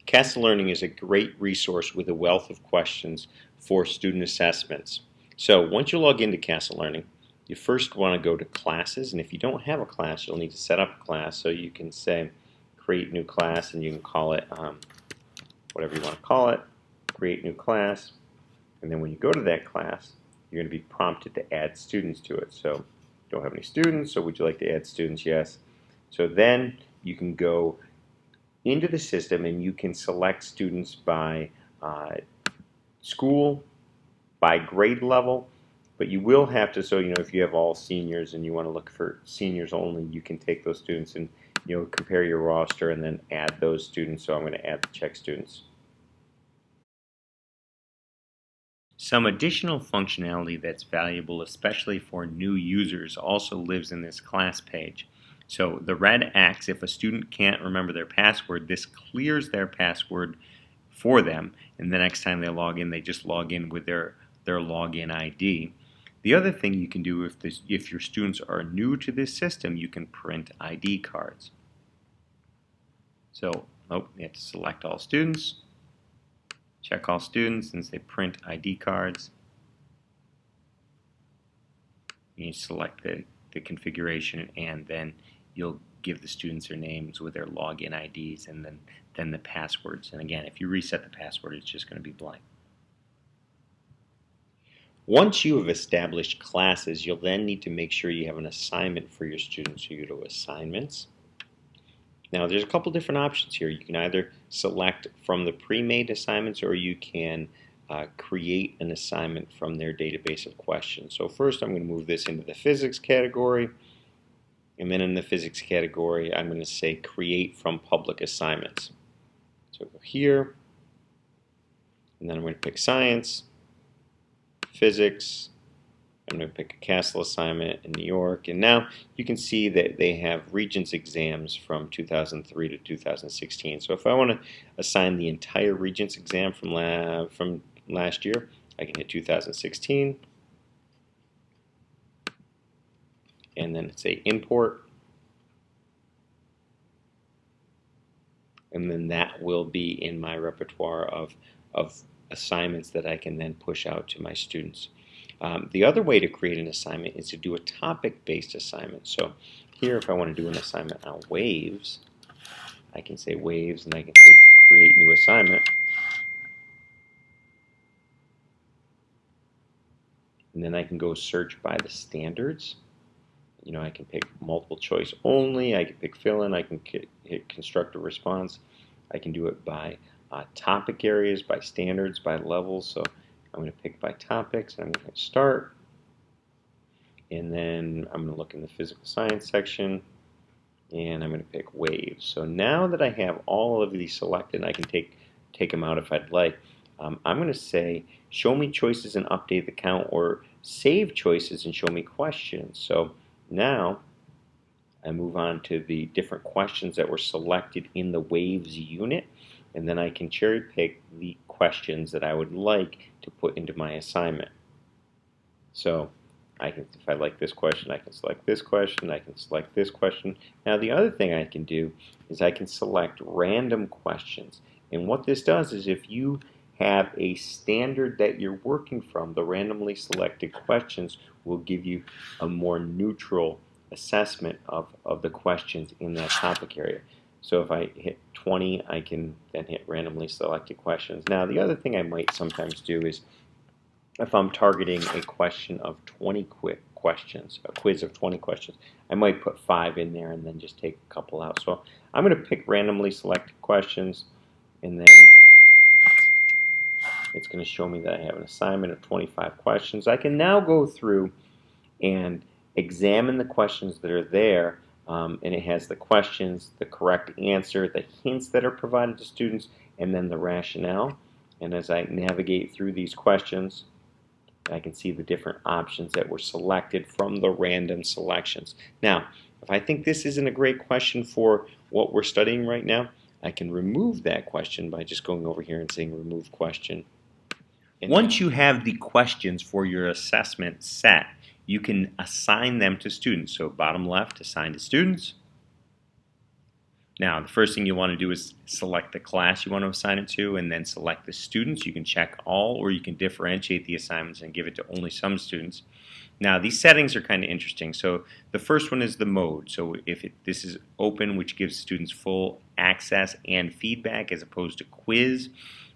Castle Learning is a great resource with a wealth of questions for student assessments. So once you log into Castle Learning, you first want to go to classes, and if you don't have a class, you'll need to set up a class. So you can say create new class, and you can call it whatever you want to call it, create new class, and then when you go to that class, you're going to be prompted to add students to it. So you don't have any students, so would you like to add students? Yes. So then you can go into the system and you can select students by school, by grade level, but you will have to, so if you have all seniors and you want to look for seniors only, you can take those students and compare your roster and then add those students. So I'm going to add the check students. Some additional functionality that's valuable, especially for new users, also lives in this class page. So the red X, if a student can't remember their password, this clears their password for them, and the next time they log in, they just log in with their login ID. The other thing you can do if your students are new to this system, you can print ID cards. So, you have to select all students, check all students, and say print ID cards. You select the configuration, and then you'll give the students their names with their login IDs and then the passwords. And again, if you reset the password, it's just going to be blank. Once you have established classes, you'll then need to make sure you have an assignment for your students. So you go to Assignments. Now there's a couple different options here. You can either select from the pre-made assignments, or you can create an assignment from their database of questions. So first I'm going to move this into the physics category, and then in the physics category I'm going to say create from public assignments. So go here, and then I'm going to pick science, physics. I'm going to pick a Castle assignment in New York, and now you can see that they have Regents exams from 2003 to 2016. So if I want to assign the entire Regents exam from last year, I can hit 2016, and then say import, and then that will be in my repertoire of assignments that I can then push out to my students. The other way to create an assignment is to do a topic-based assignment. So here, if I want to do an assignment on waves, I can say waves, and I can say create new assignment. And then I can go search by the standards. I can pick multiple choice only, I can pick fill-in, I can hit construct a response. I can do it by topic areas, by standards, by levels. So I'm going to pick by topics, and I'm going to hit start. And then I'm going to look in the physical science section, and I'm going to pick waves. So now that I have all of these selected, I can take them out if I'd like. I'm going to say show me choices and update the count, or save choices and show me questions. So now I move on to the different questions that were selected in the waves unit, and then I can cherry pick the questions that I would like to put into my assignment. So if I like this question, I can select this question, I can select this question. Now the other thing I can do is I can select random questions, and what this does is if you have a standard that you're working from, the randomly selected questions will give you a more neutral assessment of the questions in that topic area. So if I hit 20, I can then hit randomly selected questions. Now the other thing I might sometimes do is if I'm targeting a question of 20 quick questions, a quiz of 20 questions, I might put 5 in there and then just take a couple out. So I'm going to pick randomly selected questions, and then it's going to show me that I have an assignment of 25 questions. I can now go through and examine the questions that are there, and it has the questions, the correct answer, the hints that are provided to students, and then the rationale. And as I navigate through these questions, I can see the different options that were selected from the random selections. Now, if I think this isn't a great question for what we're studying right now, I can remove that question by just going over here and saying remove question. And once you have the questions for your assessment set, you can assign them to students. So bottom left, assign to students. Now, the first thing you want to do is select the class you want to assign it to, and then select the students. You can check all, or you can differentiate the assignments and give it to only some students. Now, these settings are kind of interesting. So the first one is the mode. So if this is open, which gives students full access and feedback, as opposed to quiz,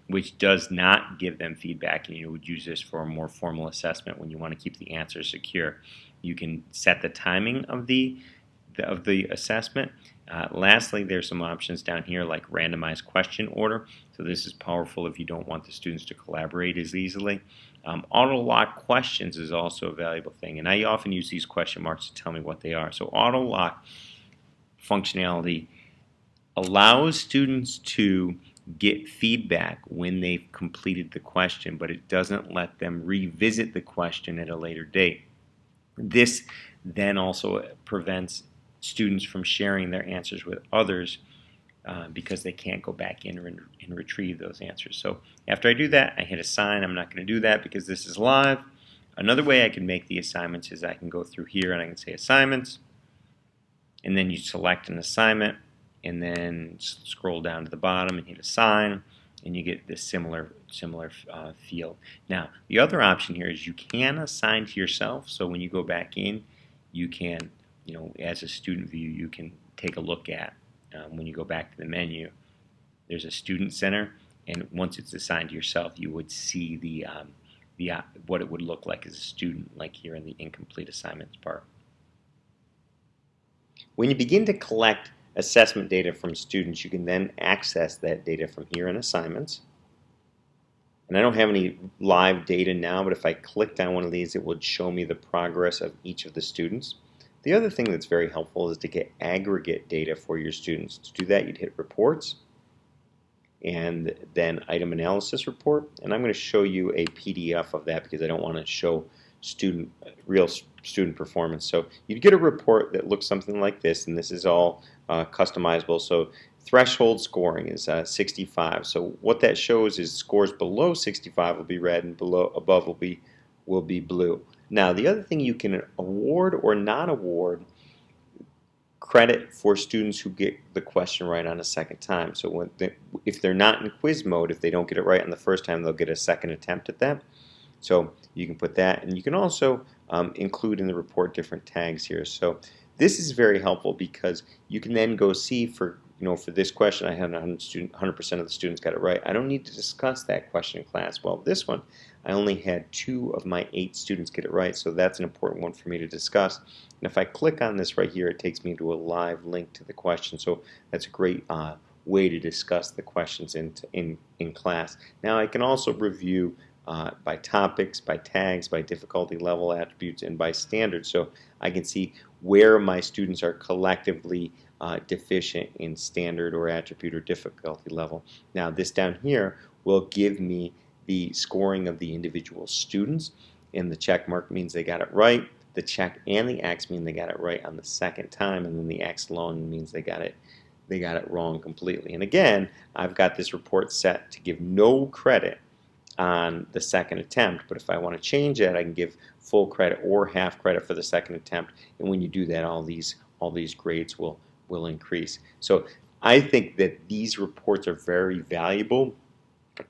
which does not give them feedback, and you would use this for a more formal assessment when you want to keep the answers secure. You can set the timing of the assessment. Lastly, there's some options down here like randomized question order. So this is powerful if you don't want the students to collaborate as easily. Auto-lock questions is also a valuable thing, and I often use these question marks to tell me what they are. So auto-lock functionality allows students to get feedback when they've completed the question, but it doesn't let them revisit the question at a later date. This then also prevents students from sharing their answers with others because they can't go back in and retrieve those answers. So after I do that, I hit assign. I'm not going to do that because this is live. Another way I can make the assignments is I can go through here and I can say assignments, and then you select an assignment and then scroll down to the bottom and hit assign, and you get this similar field. Now, the other option here is you can assign to yourself. So when you go back in, you can, as a student view, you can take a look at, when you go back to the menu, there's a student center, and once it's assigned to yourself, you would see what it would look like as a student, like here in the incomplete assignments part. When you begin to collect assessment data from students, you can then access that data from here in assignments. And I don't have any live data now, but if I clicked on one of these, it would show me the progress of each of the students. The other thing that's very helpful is to get aggregate data for your students. To do that, you'd hit Reports, and then Item Analysis Report. And I'm going to show you a PDF of that because I don't want to show real student performance. So you'd get a report that looks something like this, and this is all customizable. So threshold scoring is 65. So what that shows is scores below 65 will be red, and above will be blue. Now, the other thing, you can award or not award credit for students who get the question right on a second time. So if they're not in quiz mode, if they don't get it right on the first time, they'll get a second attempt at that. So you can put that, and you can also include in the report different tags here. So this is very helpful because you can then go see for this question I had 100% of the students got it right. I don't need to discuss that question in class. Well, this one I only had 2 of my 8 students get it right, so that's an important one for me to discuss. And if I click on this right here, it takes me to a live link to the question. So that's a great way to discuss the questions in class. Now I can also review by topics, by tags, by difficulty level attributes, and by standards. So I can see where my students are collectively deficient in standard or attribute or difficulty level. Now this down here will give me the scoring of the individual students, and the check mark means they got it right. The check and the X mean they got it right on the second time, and then the X alone means they got it wrong completely. And again, I've got this report set to give no credit on the second attempt, but if I want to change that, I can give full credit or half credit for the second attempt, and when you do that, all these grades will increase. So I think that these reports are very valuable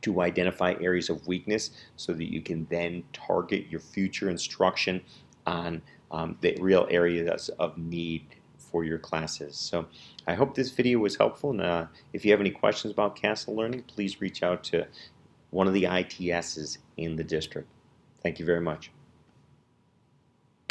to identify areas of weakness so that you can then target your future instruction on the real areas of need for your classes. So I hope this video was helpful, and if you have any questions about Castle Learning, please reach out to one of the ITSs in the district. Thank you very much.